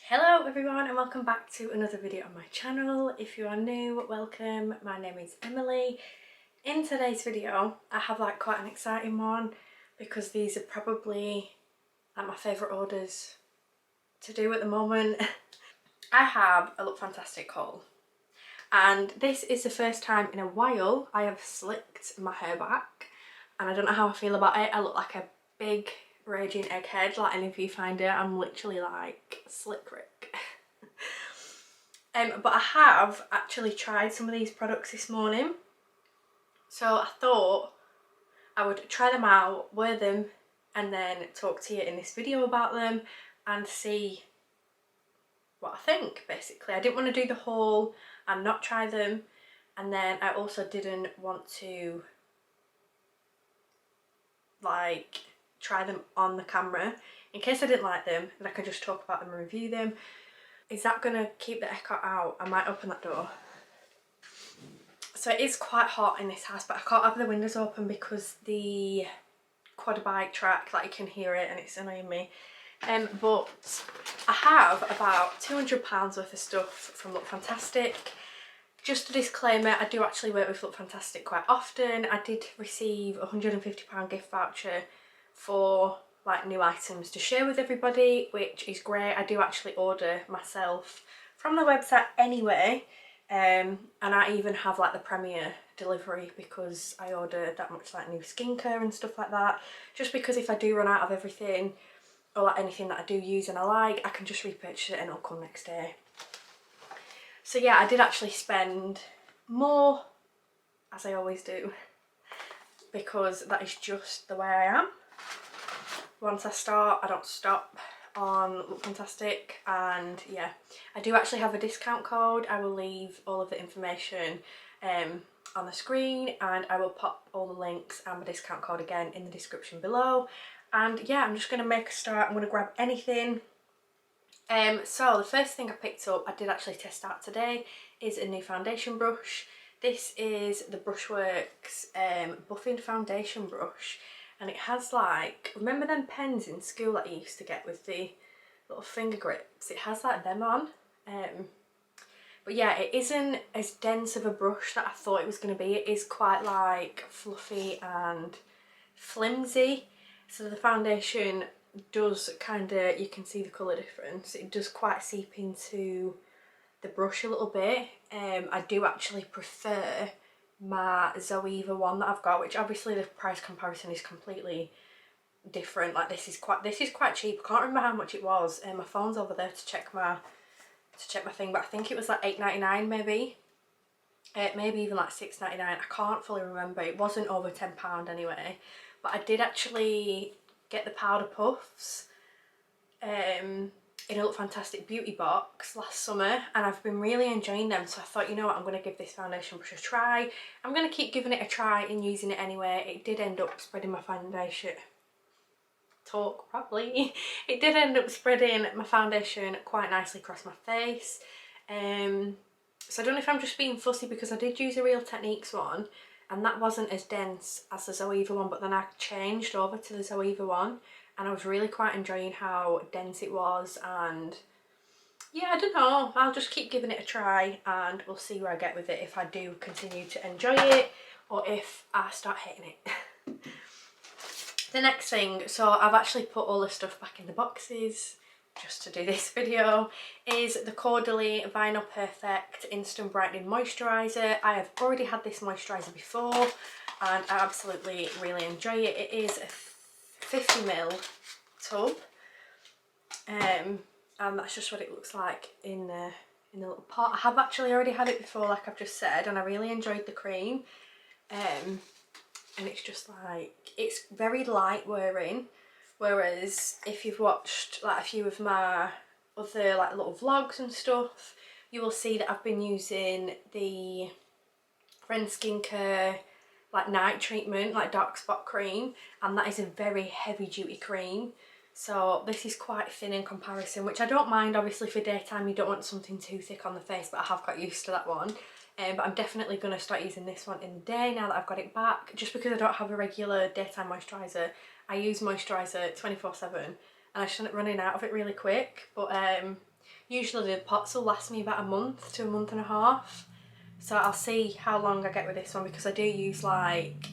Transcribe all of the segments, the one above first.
Hello everyone and welcome back to another video on my channel. If you are new, welcome. My name is Emily. In today's video I have like quite an exciting one because these are probably like my favourite orders to do at the moment. I have a Look Fantastic haul and this is the first time in a while I have slicked my hair back, and I don't know how I feel about it. I look like a big raging egghead, like any of you find it. I'm literally like Slick Rick. But I have actually tried some of these products this morning, so I thought I would try them out, wear them, and then talk to you in this video about them and see what I think. Basically, I didn't want to do the haul and not try them, and then I also didn't want to like try them on the camera in case I didn't like them, and I could just talk about them and review them. Is that gonna keep the echo out? I might open that door. So it is quite hot in this house, but I can't have the windows open because the quad bike track, like you can hear it and it's annoying me. But I have about £200 worth of stuff from Look Fantastic. Just a disclaimer, I do actually work with Look Fantastic quite often. I did receive a £150 gift voucher for like new items to share with everybody, which is great. I do actually order myself from the website anyway, and I even have like the Premier delivery because I order that much like new skincare and stuff like that, just because if I do run out of everything or like anything that I do use and I like, I can just repurchase it and it'll come next day. So yeah, I did actually spend more, as I always do, because that is just the way I am. Once I start, I don't stop on Look Fantastic. And yeah, I do actually have a discount code. I will leave all of the information on the screen, and I will pop all the links and my discount code again in the description below. And yeah, I'm just going to make a start. I'm going to grab anything. So the first thing I picked up, I did actually test out today, is a new foundation brush. This is the Brushworks buffing foundation brush, and it has like, remember them pens in school that you used to get with the little finger grips? It has like them on. But yeah, it isn't as dense of a brush that I thought it was going to be. It is quite like fluffy and flimsy. So the foundation does kind of, you can see the colour difference. It does quite seep into the brush a little bit. I do actually prefer my Zoeva one that I've got, which obviously the price comparison is completely different. Like this is quite cheap. I can't remember how much it was. My phone's over there to check my thing, but I think it was like £8.99 maybe. Maybe even like £6.99. I can't fully remember. It wasn't over £10 anyway. But I did actually get the powder puffs in a Look Fantastic beauty box last summer, and I've been really enjoying them, so I thought, you know what, I'm going to give this foundation brush a try. I'm going to keep giving it a try and using it anyway. It did end up spreading my foundation it did end up spreading my foundation quite nicely across my face. So I don't know if I'm just being fussy, because I did use a Real Techniques one and that wasn't as dense as the Zoeva one, but then I changed over to the Zoeva one and I was really quite enjoying how dense it was. And yeah, I don't know, I'll just keep giving it a try and we'll see where I get with it, if I do continue to enjoy it or if I start hating it. The next thing, so I've actually put all the stuff back in the boxes just to do this video, is the Caudalie Vinyl Perfect Instant Brightening Moisturiser. I have already had this moisturiser before and I absolutely really enjoy it. It is a 50ml tub, and that's just what it looks like in the little pot. I have actually already had it before, like I've just said, and I really enjoyed the cream. And it's just like, it's very light wearing, whereas if you've watched like a few of my other like little vlogs and stuff, you will see that I've been using the Ren Skincare like night treatment, like dark spot cream, and that is a very heavy duty cream. So this is quite thin in comparison, which I don't mind. Obviously for daytime you don't want something too thick on the face, but I have got used to that one. but I'm definitely going to start using this one in the day now that I've got it back, just because I don't have a regular daytime moisturiser. I use moisturiser 24/7 and I just end up running out of it really quick, but usually the pots will last me about a month to a month and a half, so I'll see how long I get with this one, because I do use like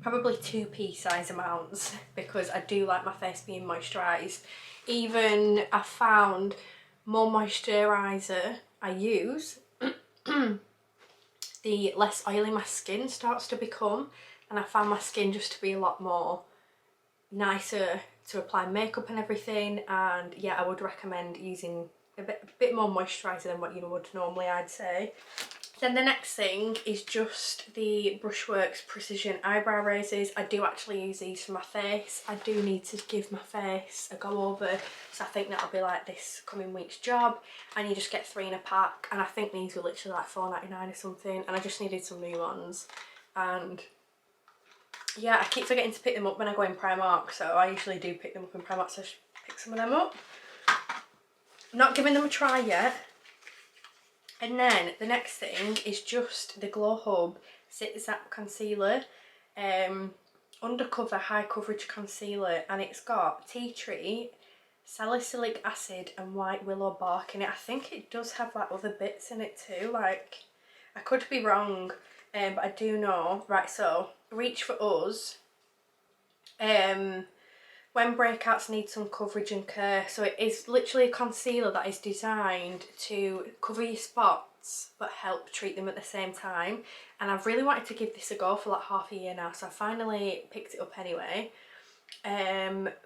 probably 2p size amounts because I do like my face being moisturised. Even I found more moisturiser I use, the less oily my skin starts to become, and I found my skin just to be a lot more nicer to apply makeup and everything. And yeah, I would recommend using a bit more moisturiser than what you would normally, I'd say. Then the next thing is just the Brushworks Precision Eyebrow Razors. I do actually use these for my face. I do need to give my face a go over, so I think that'll be like this coming week's job. And you just get 3 in a pack, and I think these were literally like £4.99 or something, and I just needed some new ones. And yeah, I keep forgetting to pick them up when I go in Primark, so I usually do pick them up in Primark, so I should pick some of them up. Not giving them a try yet. And then the next thing is just the Glow Hub Sit Zap Concealer, undercover high coverage concealer, and it's got tea tree, salicylic acid and white willow bark in it. I think it does have like other bits in it too, like I could be wrong, but I do know. Right, so Reach for Us, when breakouts need some coverage and care. So it is literally a concealer that is designed to cover your spots but help treat them at the same time. And I've really wanted to give this a go for like half a year now, so I finally picked it up anyway.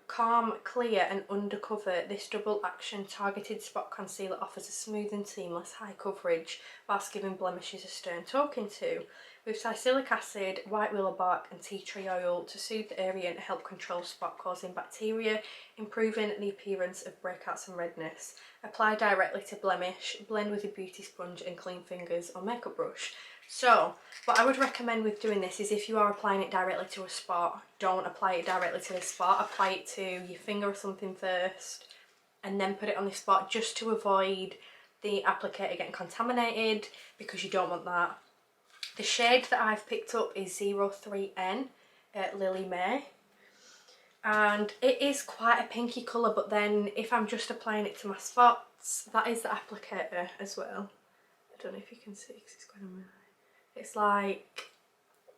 Calm, clear and undercover, this double action targeted spot concealer offers a smooth and seamless high coverage whilst giving blemishes a stern talking to, with salicylic acid, white willow bark and tea tree oil to soothe the area and help control spot causing bacteria, improving the appearance of breakouts and redness. Apply directly to blemish, blend with a beauty sponge and clean fingers or makeup brush. So what I would recommend with doing this is, if you are applying it directly to a spot, don't apply it directly to the spot. Apply it to your finger or something first and then put it on the spot, just to avoid the applicator getting contaminated, because you don't want that. The shade that I've picked up is 03N Lily May, and it is quite a pinky colour, but then if I'm just applying it to my spots, that is the applicator as well. I don't know if you can see because it's going on my eye.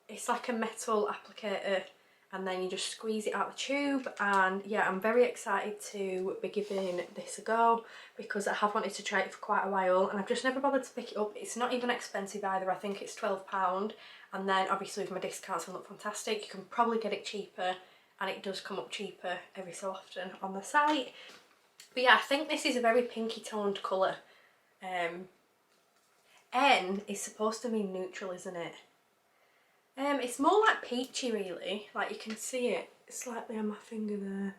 It's like a metal applicator, and then you just squeeze it out the tube. And yeah, I'm very excited to be giving this a go, because I have wanted to try it for quite a while and I've just never bothered to pick it up. It's not even expensive either. I think it's £12, and then obviously with my discounts it'll look fantastic. You can probably get it cheaper, and it does come up cheaper every so often on the site. But yeah, I think this is a very pinky toned colour. N is supposed to mean neutral, isn't it? It's more like peachy really, like you can see it slightly on my finger there.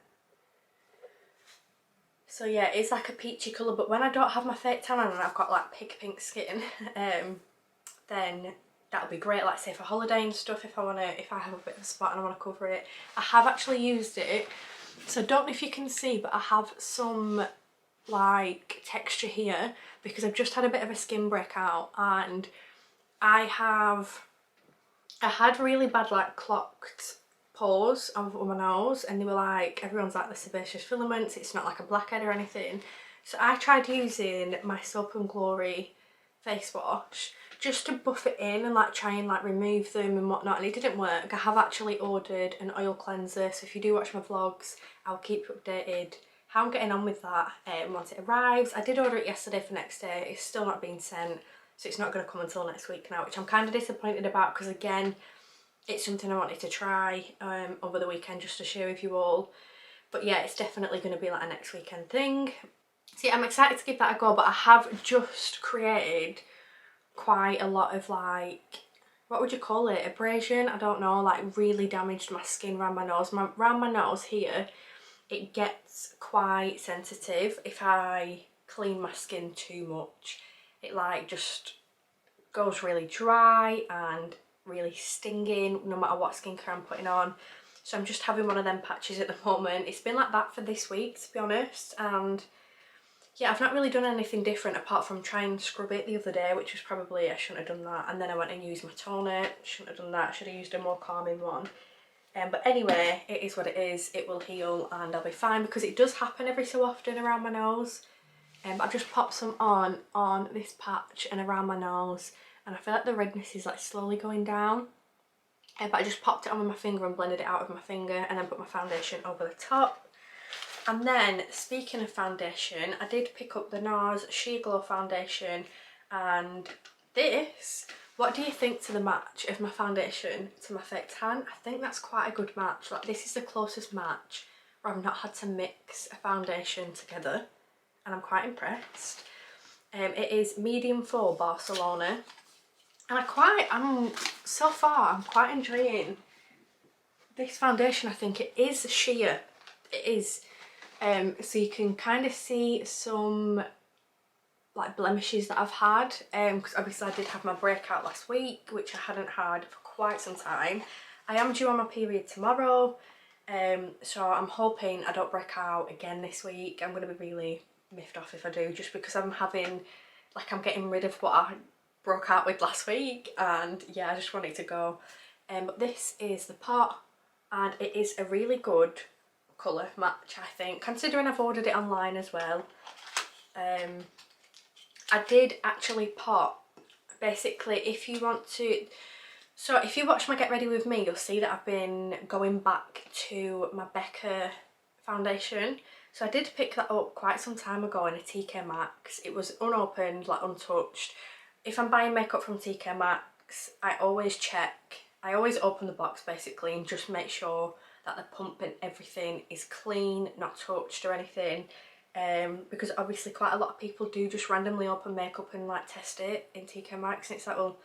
So yeah, it's like a peachy colour, but when I don't have my fake tan on and I've got like pink skin, then that'll be great, like say for holiday and stuff, if I have a bit of a spot and I want to cover it. I have actually used it, so I don't know if you can see, but I have some like texture here because I've just had a bit of a skin breakout, and I had really bad like clocked pores on my nose, and they were like, everyone's like the sebaceous filaments, it's not like a blackhead or anything. So I tried using my Soap and Glory face wash just to buff it in and like try and like remove them and whatnot, and it didn't work. I have actually ordered an oil cleanser, so if you do watch my vlogs I'll keep you updated how I'm getting on with that once it arrives. I did order it yesterday for next day. It's still not been sent, so it's not going to come until next week now, which I'm kind of disappointed about, because again, it's something I wanted to try over the weekend just to share with you all. But yeah, it's definitely going to be like a next weekend thing. So yeah, I'm excited to give that a go, but I have just created quite a lot of like, what would you call it, abrasion? I don't know, like really damaged my skin around my nose. Around my nose here, it gets quite sensitive if I clean my skin too much. It like just goes really dry and really stinging no matter what skincare I'm putting on. So I'm just having one of them patches at the moment. It's been like that for this week, to be honest, and yeah, I've not really done anything different apart from try and scrub it the other day, which was probably, I shouldn't have done that. And then I went and used my toner, shouldn't have done that, should have used a more calming one. But anyway, it is what it is, it will heal and I'll be fine, because it does happen every so often around my nose. But I've just popped some on this patch and around my nose, and I feel like the redness is like slowly going down. But I just popped it on with my finger and blended it out with my finger, and then put my foundation over the top. And then, speaking of foundation, I did pick up the NARS Sheer Glow foundation, and this, what do you think to the match of my foundation to my fake tan? I think that's quite a good match. Like, this is the closest match where I've not had to mix a foundation together, and I'm quite impressed. It is medium 4 Barcelona, and so far I'm quite enjoying this foundation. I think it is sheer, it is. So you can kind of see some like blemishes that I've had, because obviously I did have my breakout last week, which I hadn't had for quite some time. I am due on my period tomorrow, so I'm hoping I don't break out again this week. I'm going to be really miffed off if I do, just because I'm getting rid of what I broke out with last week, and yeah, I just want it to go. But this is the pot, and it is a really good colour match, I think, considering I've ordered it online as well. I did actually pop, basically, if you want to, so if you watch my Get Ready With Me, you'll see that I've been going back to my Becca foundation. So I did pick that up quite some time ago in a TK Maxx. It was unopened, like untouched. If I'm buying makeup from TK Maxx, I always open the box basically and just make sure that the pump and everything is clean, not touched or anything, because obviously quite a lot of people do just randomly open makeup and like test it in TK Maxx, and it's like, well,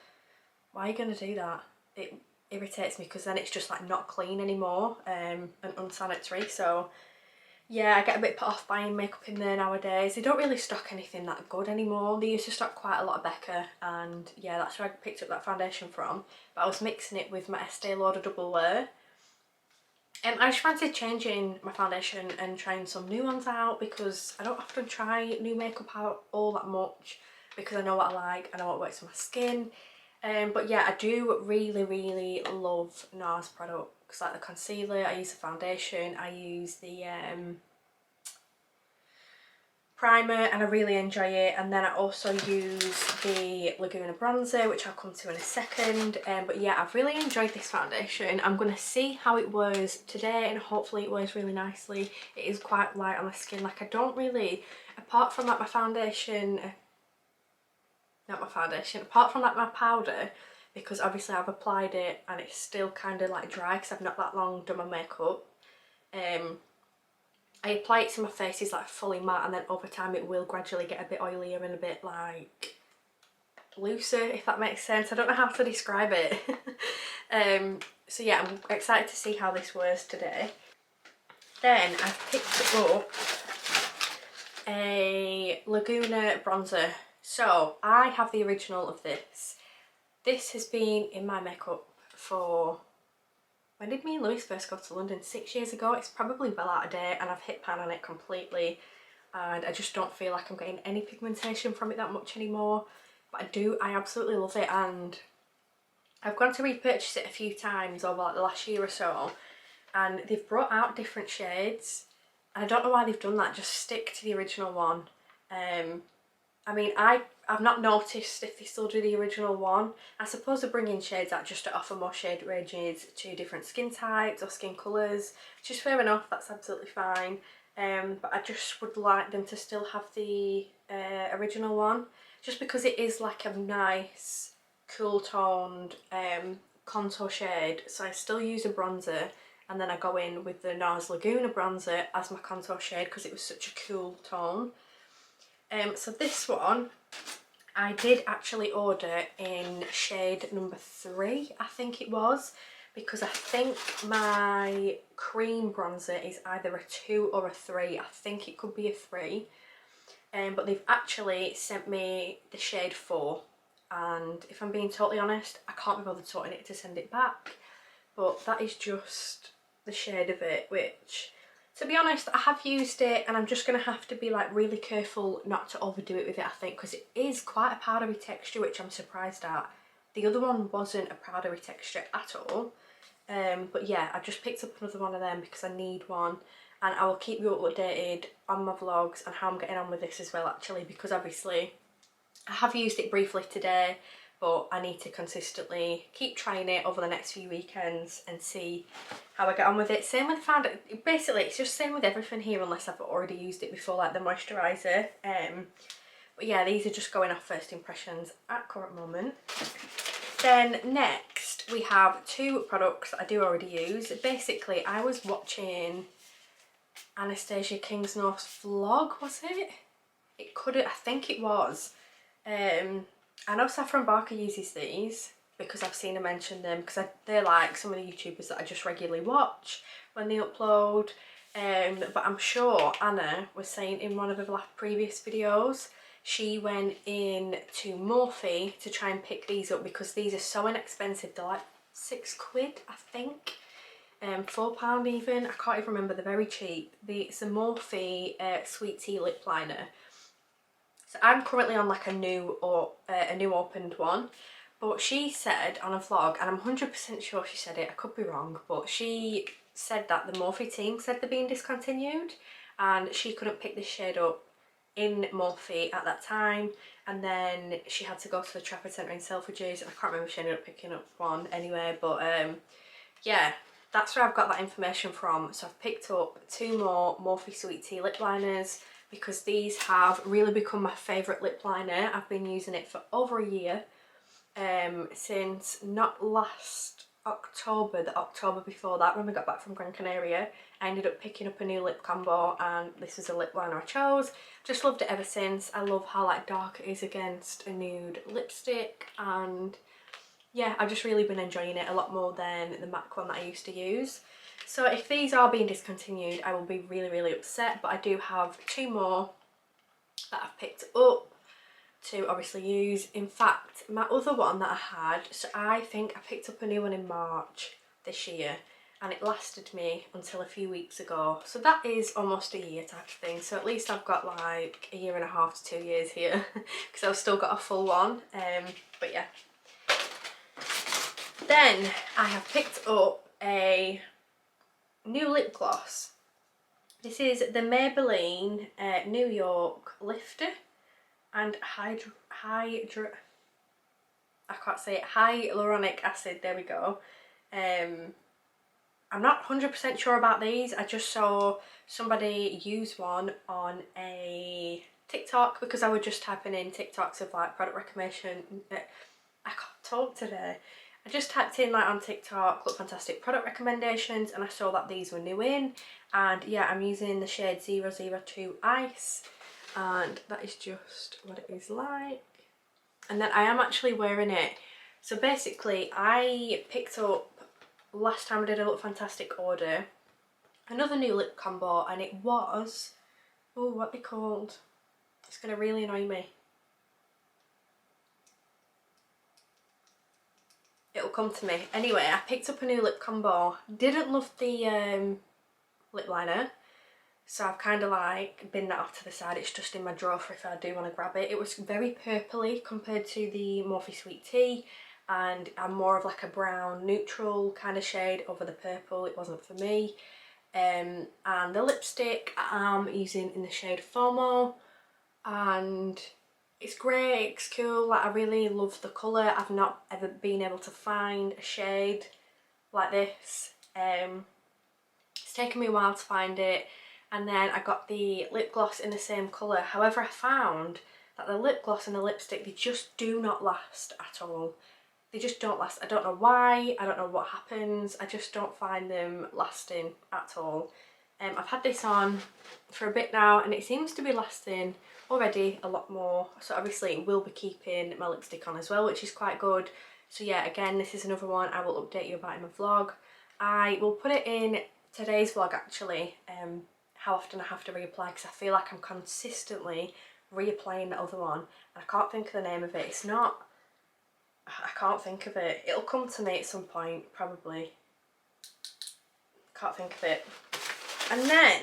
why are you going to do that? It irritates me, because then it's just like not clean anymore, and unsanitary. So yeah, I get a bit put off buying makeup in there nowadays. They don't really stock anything that good anymore. They used to stock quite a lot of Becca, and yeah, that's where I picked up that foundation from. But I was mixing it with my Estee Lauder Double Wear. I just fancied changing my foundation and trying some new ones out, because I don't often try new makeup out all that much, because I know what I like, I know what works for my skin. But yeah, I do really love NARS products, like the concealer, I use the foundation, I use the primer, and I really enjoy it. And then I also use the Laguna bronzer, which I'll come to in a second. But yeah, I've really enjoyed this foundation. I'm going to see how it wears today, and hopefully it wears really nicely. It is quite light on my skin. Like, I don't really, apart from like my foundation, apart from like my powder, because obviously I've applied it and it's still kind of like dry because I've not that long done my makeup. I apply it to my face, it's like fully matte, and then over time it will gradually get a bit oilier and a bit like looser, if that makes sense. I don't know how to describe it. So yeah, I'm excited to see how this wears today. Then I've picked up a Laguna bronzer. So I have the original of this. This has been in my makeup for, when did me and Louis first go to London? 6 years ago. It's probably well out of date, and I've hit pan on it completely, and I just don't feel like I'm getting any pigmentation from it that much anymore. But I absolutely love it, and I've gone to repurchase it a few times over like the last year or so, and they've brought out different shades, and I don't know why they've done that. Just stick to the original one. I mean, I've not noticed if they still do the original one. I suppose they're bringing shades out just to offer more shade ranges to different skin types or skin colours, which is fair enough, that's absolutely fine. But I just would like them to still have the original one, just because it is like a nice cool toned contour shade. So I still use a bronzer, and then I go in with the NARS Laguna bronzer as my contour shade because it was such a cool tone. So this one I did actually order in shade number 3, I think it was, because I think my cream bronzer is either a 2 or a 3. I think it could be a 3. But they've actually sent me the shade 4, and if I'm being totally honest, I can't be bothered sorting it to send it back, but that is just the shade of it, which To be honest, I have used it and I'm just going to have to be like really careful not to overdo it with it, I think, because it is quite a powdery texture, which I'm surprised at. The other one wasn't a powdery texture at all. But yeah, I just picked up another one of them because I need one, and I will keep you updated on my vlogs and how I'm getting on with this as well, actually, because obviously I have used it briefly today, but I need to consistently keep trying it over the next few weekends and see how I get on with it. Same with basically it's just same with everything here unless I've already used it before, like the moisturiser. But yeah, these are just going off first impressions at current moment. Then next we have two products that I do already use. Basically, I was watching Anastasia Kingsnorth's vlog, was it? I think it was. I know Saffron Barker uses these because I've seen her mention them, because they're like some of the YouTubers that I just regularly watch when they upload. But I'm sure Anna was saying in one of her previous videos, she went in to Morphe to try and pick these up because these are so inexpensive. They're like £6, I think. £4 even, I can't even remember, they're very cheap. It's a Morphe Sweet Tea Lip Liner. So I'm currently on like a new opened one, but she said on a vlog, and I'm 100% sure she said it, I could be wrong, but she said that the Morphe team said they're being discontinued and she couldn't pick this shade up in Morphe at that time, and then she had to go to the Trafford Centre in Selfridges, and I can't remember if she ended up picking up one anyway, but yeah, that's where I've got that information from. So I've picked up two more Morphe Sweet Tea lip liners because these have really become my favourite lip liner. I've been using it for over a year, since not last October, the October before that when we got back from Gran Canaria. I ended up picking up a new lip combo and this is a lip liner I chose. Just loved it ever since. I love how like dark it is against a nude lipstick, and yeah, I've just really been enjoying it a lot more than the MAC one that I used to use. So if these are being discontinued, I will be really, really upset, but I do have two more that I've picked up to obviously use. In fact, my other one that I had, so I think I picked up a new one in March this year, and it lasted me until a few weeks ago. So that is almost a year type of thing. So at least I've got like a year and a half to 2 years here because I've still got a full one. But yeah. Then I have picked up a new lip gloss. This is the Maybelline New York Lifter and hyaluronic acid, there we go. I'm not 100% sure about these. I just saw somebody use one on a TikTok because I was just typing in TikToks of like product recommendation. I can't talk today. I just typed in like on TikTok, look fantastic product recommendations, and I saw that these were new in, and yeah, I'm using the shade 002 Ice, and that is just what it is like. And then I am actually wearing it. So basically I picked up, last time I did a Look Fantastic order, another new lip combo, and it was, oh, what they called, it's gonna really annoy me. It'll come to me. Anyway, I picked up a new lip combo. Didn't love the lip liner, so I've kind of like binned that off to the side. It's just in my drawer for if I do want to grab it. It was very purpley compared to the Morphe Sweet Tea, and I'm more of like a brown neutral kind of shade over the purple. It wasn't for me. And the lipstick I'm using in the shade FOMO, and it's great, it's cool, like I really love the colour. I've not ever been able to find a shade like this. It's taken me a while to find it, and then I got the lip gloss in the same colour. However, I found that the lip gloss and the lipstick, they just do not last at all. They just don't last. I don't know why, I don't know what happens, I just don't find them lasting at all. I've had this on for a bit now and it seems to be lasting already a lot more, so obviously it will be keeping my lipstick on as well, which is quite good. So yeah, again, this is another one I will update you about in my vlog. I will put it in today's vlog actually, how often I have to reapply, because I feel like I'm consistently reapplying the other one. I can't think of the name of it. It's not, I can't think of it. It'll come to me at some point, probably. Can't think of it. And then,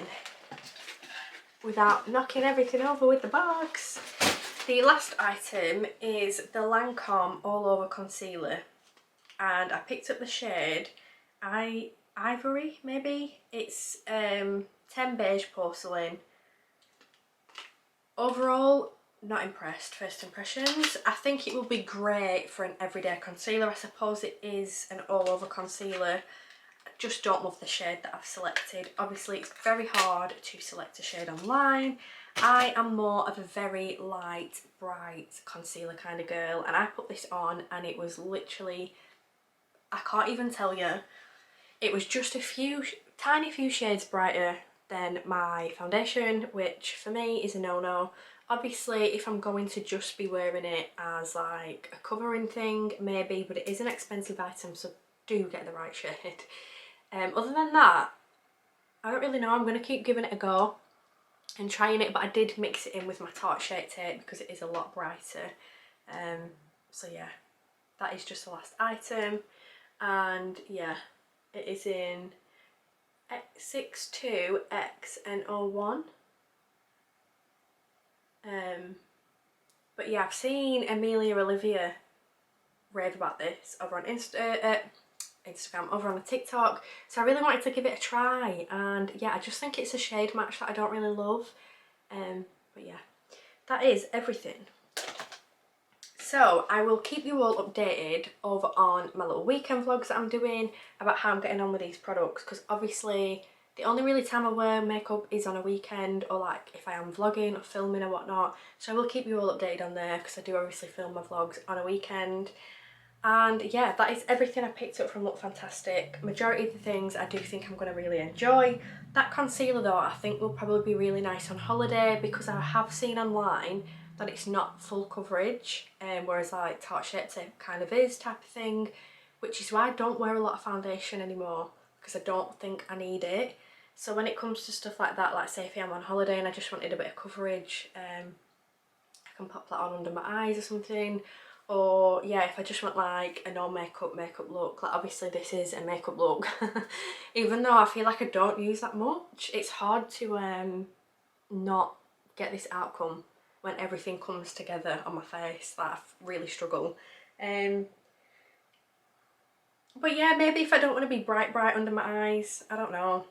without knocking everything over with the box, the last item is the Lancome All Over Concealer. And I picked up the shade Ivory, maybe? It's 10 Beige Porcelain. Overall, not impressed, first impressions. I think it will be great for an everyday concealer. I suppose it is an all-over concealer. I just don't love the shade that I've selected. Obviously, it's very hard to select a shade online. I am more of a very light, bright concealer kind of girl, and I put this on and it was literally, I can't even tell you, it was just a few, tiny few shades brighter than my foundation, which for me is a no-no. Obviously, if I'm going to just be wearing it as like a covering thing, maybe, but it is an expensive item, so do get the right shade. Other than that, I don't really know. I'm going to keep giving it a go and trying it, but I did mix it in with my Tarte Shape Tape because it is a lot brighter. So yeah, that is just the last item, and yeah, it is in X62XN01. But yeah, I've seen Amelia Olivia rave about this over on Instagram, over on the TikTok, so I really wanted to give it a try, and yeah, I just think it's a shade match that I don't really love. But yeah, that is everything. So I will keep you all updated over on my little weekend vlogs that I'm doing about how I'm getting on with these products, because obviously the only really time I wear makeup is on a weekend, or like if I am vlogging or filming or whatnot. So I will keep you all updated on there, because I do obviously film my vlogs on a weekend. And yeah, that is everything I picked up from Look Fantastic. Majority of the things I do think I'm going to really enjoy. That concealer though, I think will probably be really nice on holiday, because I have seen online that it's not full coverage, whereas like Tarte Shape Tape kind of is type of thing, which is why I don't wear a lot of foundation anymore, because I don't think I need it. So when it comes to stuff like that, like say if I'm on holiday and I just wanted a bit of coverage, I can pop that on under my eyes or something. Or yeah, if I just want like a no makeup look, like obviously this is a makeup look, even though I feel like I don't use that much, it's hard to not get this outcome when everything comes together on my face. Like, I really struggle. But yeah, maybe if I don't want to be bright under my eyes, I don't know.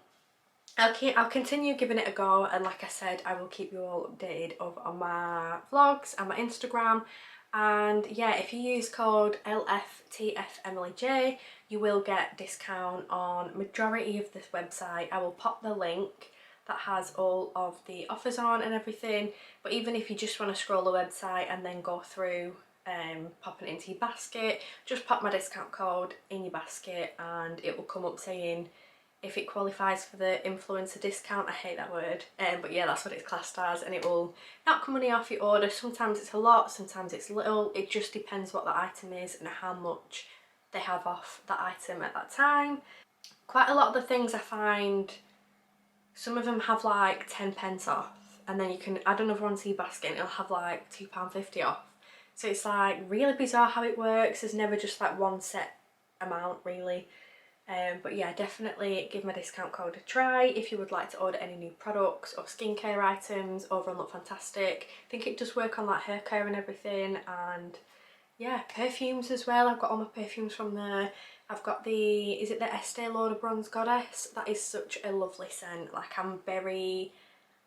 I'll continue giving it a go, and like I said, I will keep you all updated over on my vlogs and my Instagram. And yeah, if you use code LFTFEMILYJ, you will get discount on majority of this website. I will pop the link that has all of the offers on and everything, but even if you just want to scroll the website and then go through popping it into your basket, just pop my discount code in your basket and it will come up saying if it qualifies for the influencer discount. I hate that word, but yeah, that's what it's classed as, and it will knock money off your order. Sometimes it's a lot, sometimes it's little. It just depends what the item is and how much they have off that item at that time. Quite a lot of the things I find, some of them have like 10 pence off, and then you can add another one to your basket and it'll have like £2.50 off. So it's like really bizarre how it works. There's never just like one set amount really. But yeah, definitely give my discount code a try if you would like to order any new products or skincare items over on Look Fantastic. I think it does work on like hair care and everything, and yeah, perfumes as well. I've got all my perfumes from there. I've got the, is it the Estee Lauder Bronze Goddess? That is such a lovely scent. Like, I'm very,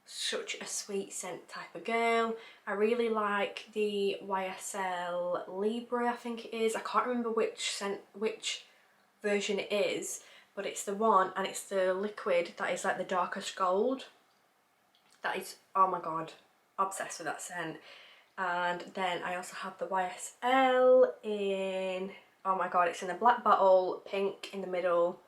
such a sweet scent type of girl. I really like the YSL Libre, I think it is. I can't remember which version it is, but it's the one, and it's the liquid that is like the darkest gold. That is, oh my god, obsessed with that scent. And then I also have the YSL in, oh my god, it's in a black bottle, pink in the middle.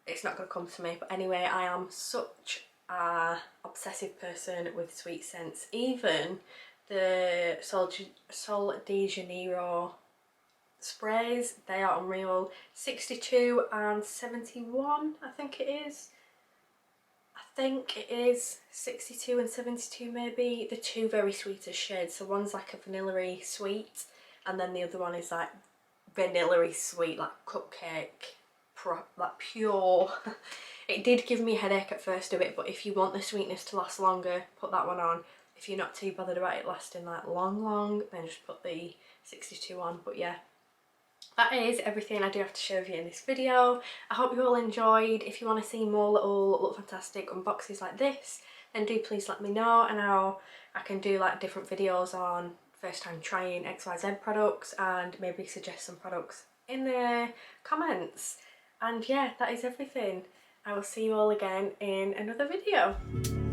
It's not going to come to me, but anyway, I am such a obsessive person with sweet scents. Even the Sol de Janeiro sprays, they are unreal. 62 and 71, I think it is. I think it is 62 and 72 maybe. The two very sweetest shades. So one's like a vanilla-y sweet, and then the other one is like vanilla-y sweet, like cupcake like pure. It did give me a headache at first a bit, but if you want the sweetness to last longer, put that one on. If you're not too bothered about it lasting like long, then just put the 62 on. But yeah, that is everything I do have to show you in this video. I hope you all enjoyed. If you want to see more little Look Fantastic unboxes like this, then do please let me know, and I can do like different videos on first time trying XYZ products and maybe suggest some products in the comments. And yeah, that is everything. I will see you all again in another video.